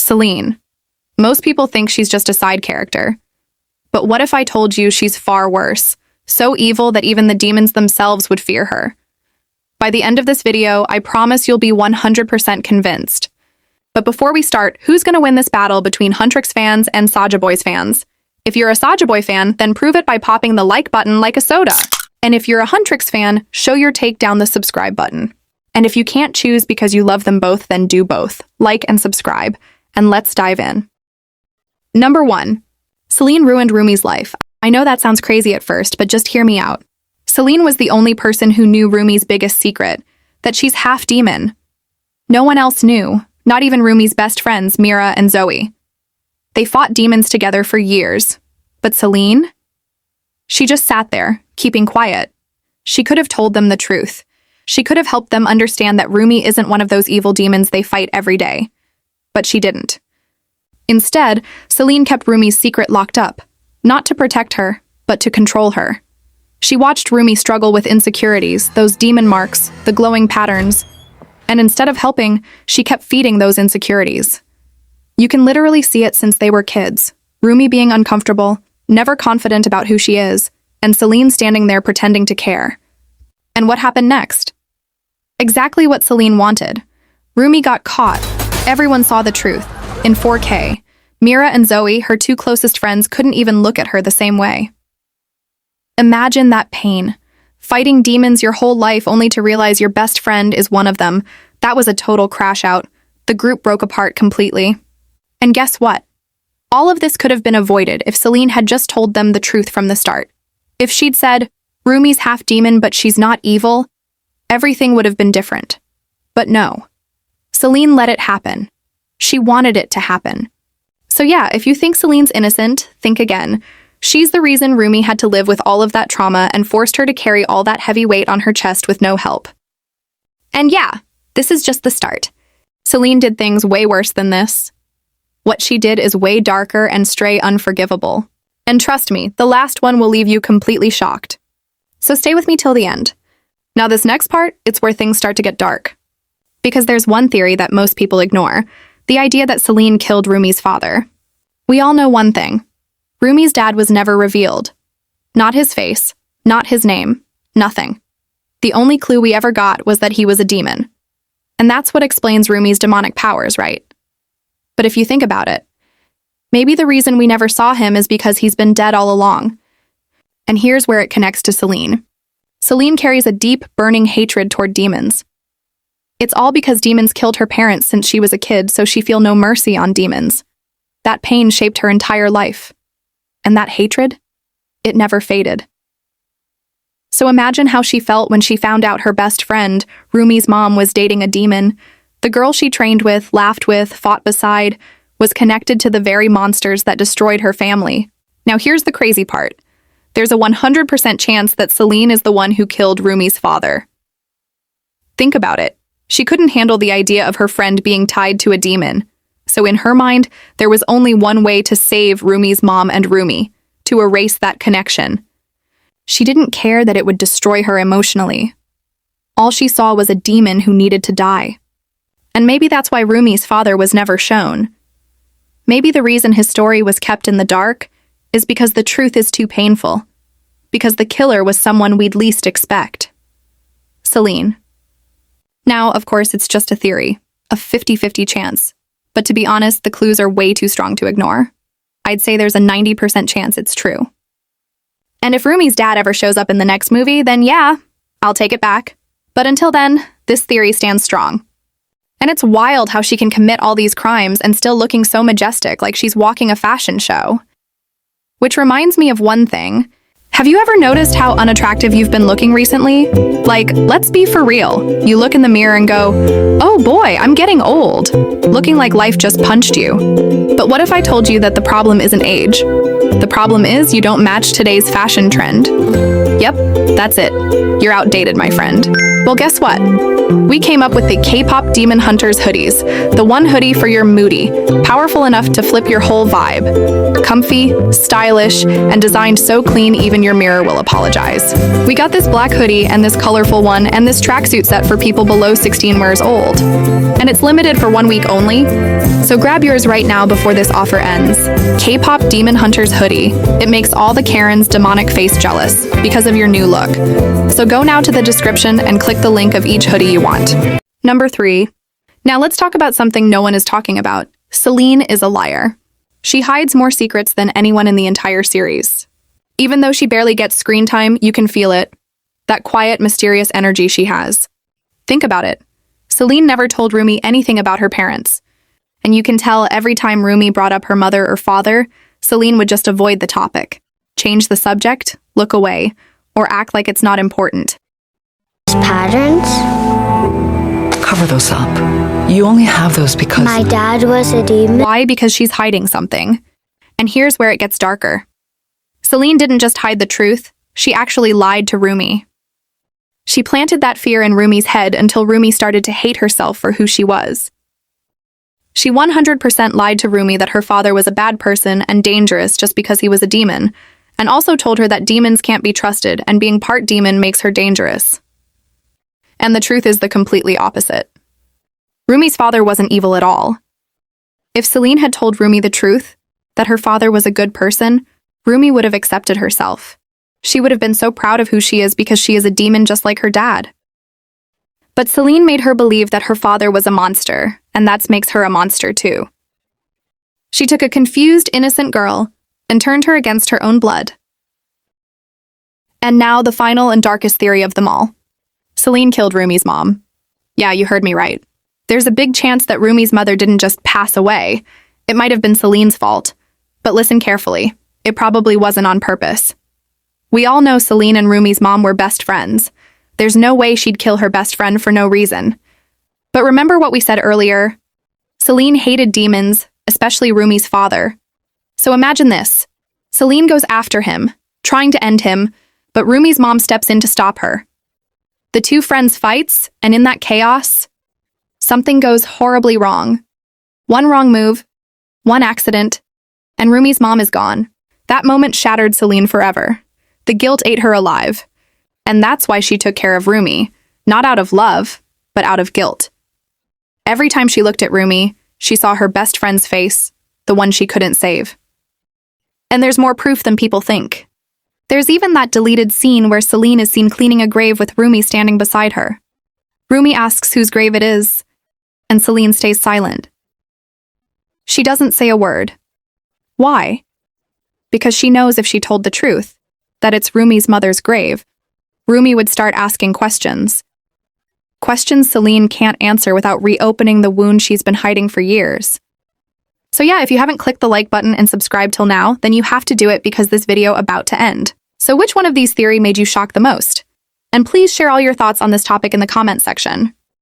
Celine. Most people think she's just a side character. But what if I told you she's far worse, so evil that even the demons themselves would fear her? By the end of this video, I promise you'll be 100% convinced. But before we start, who's going to win this battle between Huntrix fans and Soulja Boys fans? If you're a Soulja Boy fan, then prove it by popping the like button like a soda. And if you're a Huntrix fan, show your take down the subscribe button. And if you can't choose because you love them both, then do both. Like and subscribe. And let's dive in. Number 1. Celine ruined Roomie's life. I know that sounds crazy at first, but just hear me out. Celine was the only person who knew Roomie's biggest secret, that she's half demon. No one else knew, not even Roomie's best friends, Mira and Zoe. They fought demons together for years. But Celine? She just sat there, keeping quiet. She could have told them the truth. She could have helped them understand that Roomie isn't one of those evil demons they fight every day. But she didn't. Instead, Celine kept Roomie's secret locked up, not to protect her, but to control her. She watched Roomie struggle with insecurities, those demon marks, the glowing patterns, and instead of helping, she kept feeding those insecurities. You can literally see it since they were kids. Roomie being uncomfortable, never confident about who she is, and Celine standing there pretending to care. And what happened next? Exactly what Celine wanted. Roomie got caught. Everyone saw the truth. In 4K, Mira and Zoe, her two closest friends, couldn't even look at her the same way. Imagine that pain. Fighting demons your whole life only to realize your best friend is one of them. That was a total crash out. The group broke apart completely. And guess what? All of this could have been avoided if Celine had just told them the truth from the start. If she'd said, Roomie's half demon but she's not evil, everything would have been different. But no. Celine let it happen. She wanted it to happen. So yeah, if you think Celine's innocent, think again. She's the reason Roomie had to live with all of that trauma and forced her to carry all that heavy weight on her chest with no help. And yeah, this is just the start. Celine did things way worse than this. What she did is way darker and straight unforgivable. And trust me, the last one will leave you completely shocked. So stay with me till the end. Now this next part, it's where things start to get dark. Because there's one theory that most people ignore, the idea that Celine killed Roomie's father. We all know one thing. Roomie's dad was never revealed. Not his face, not his name, nothing. The only clue we ever got was that he was a demon. And that's what explains Roomie's demonic powers, right? But if you think about it, maybe the reason we never saw him is because he's been dead all along. And here's where it connects to Celine. Celine carries a deep, burning hatred toward demons. It's all because demons killed her parents since she was a kid, so she feel no mercy on demons. That pain shaped her entire life. And that hatred? It never faded. So imagine how she felt when she found out her best friend, Roomie's mom, was dating a demon. The girl she trained with, laughed with, fought beside, was connected to the very monsters that destroyed her family. Now here's the crazy part. There's a 100% chance that Celine is the one who killed Roomie's father. Think about it. She couldn't handle the idea of her friend being tied to a demon. So in her mind, there was only one way to save Roomie's mom and Roomie, to erase that connection. She didn't care that it would destroy her emotionally. All she saw was a demon who needed to die. And maybe that's why Roomie's father was never shown. Maybe the reason his story was kept in the dark is because the truth is too painful. Because the killer was someone we'd least expect. Celine. Now, of course, it's just a theory, a 50-50 chance. But to be honest, the clues are way too strong to ignore. I'd say there's a 90% chance it's true. And if Roomie's dad ever shows up in the next movie, then yeah, I'll take it back. But until then, this theory stands strong. And it's wild how she can commit all these crimes and still looking so majestic, like she's walking a fashion show. Which reminds me of one thing. Have you ever noticed how unattractive you've been looking recently? Like, let's be for real. You look in the mirror and go, oh boy, I'm getting old. Looking like life just punched you. But what if I told you that the problem isn't age? The problem is you don't match today's fashion trend. Yep, that's it. You're outdated, my friend. Well, guess what? We came up with the Kpop Demon Hunters hoodies, the one hoodie for your moody, powerful enough to flip your whole vibe. Comfy, stylish, and designed so clean even your mirror will apologize. We got this black hoodie and this colorful one and this tracksuit set for people below 16 years old. And it's limited for 1 week only, so grab yours right now before this offer ends. Kpop Demon Hunters hoodie. It makes all the Karen's demonic face jealous because of your new look. So go now to the description and click the link of each hoodie you want. Number 3. Now let's talk about something no one is talking about. Celine is a liar. She hides more secrets than anyone in the entire series. Even though she barely gets screen time, you can feel it. That quiet, mysterious energy she has. Think about it. Celine never told Roomie anything about her parents. And you can tell every time Roomie brought up her mother or father, Celine would just avoid the topic, change the subject, look away, or act like it's not important. Patterns? Cover those up. You only have those because My dad was a demon. Why? Because she's hiding something. And here's where it gets darker. Celine didn't just hide the truth, she actually lied to Roomie. She planted that fear in Roomie's head until Roomie started to hate herself for who she was. She 100% lied to Roomie that her father was a bad person and dangerous just because he was a demon, and also told her that demons can't be trusted and being part demon makes her dangerous. And the truth is the completely opposite. Roomie's father wasn't evil at all. If Celine had told Roomie the truth, that her father was a good person, Roomie would have accepted herself. She would have been so proud of who she is because she is a demon just like her dad. But Celine made her believe that her father was a monster, and that makes her a monster too. She took a confused, innocent girl and turned her against her own blood. And now the final and darkest theory of them all. Celine killed Roomie's mom. Yeah, you heard me right. There's a big chance that Roomie's mother didn't just pass away. It might have been Celine's fault. But listen carefully. It probably wasn't on purpose. We all know Celine and Roomie's mom were best friends. There's no way she'd kill her best friend for no reason. But remember what we said earlier? Celine hated demons, especially Roomie's father. So imagine this. Celine goes after him, trying to end him, but Roomie's mom steps in to stop her. The two friends fights, and in that chaos, something goes horribly wrong. One wrong move, one accident, and Roomie's mom is gone. That moment shattered Celine forever. The guilt ate her alive. And that's why she took care of Roomie, not out of love, but out of guilt. Every time she looked at Roomie, she saw her best friend's face, the one she couldn't save. And there's more proof than people think. There's even that deleted scene where Celine is seen cleaning a grave with Roomie standing beside her. Roomie asks whose grave it is, and Celine stays silent. She doesn't say a word. Why? Because she knows if she told the truth, that it's Roomie's mother's grave, Roomie would start asking questions. Questions Celine can't answer without reopening the wound she's been hiding for years. So yeah, if you haven't clicked the like button and subscribed till now, then you have to do it because this video about to end. So which one of these theories made you shocked the most? And please share all your thoughts on this topic in the comment section.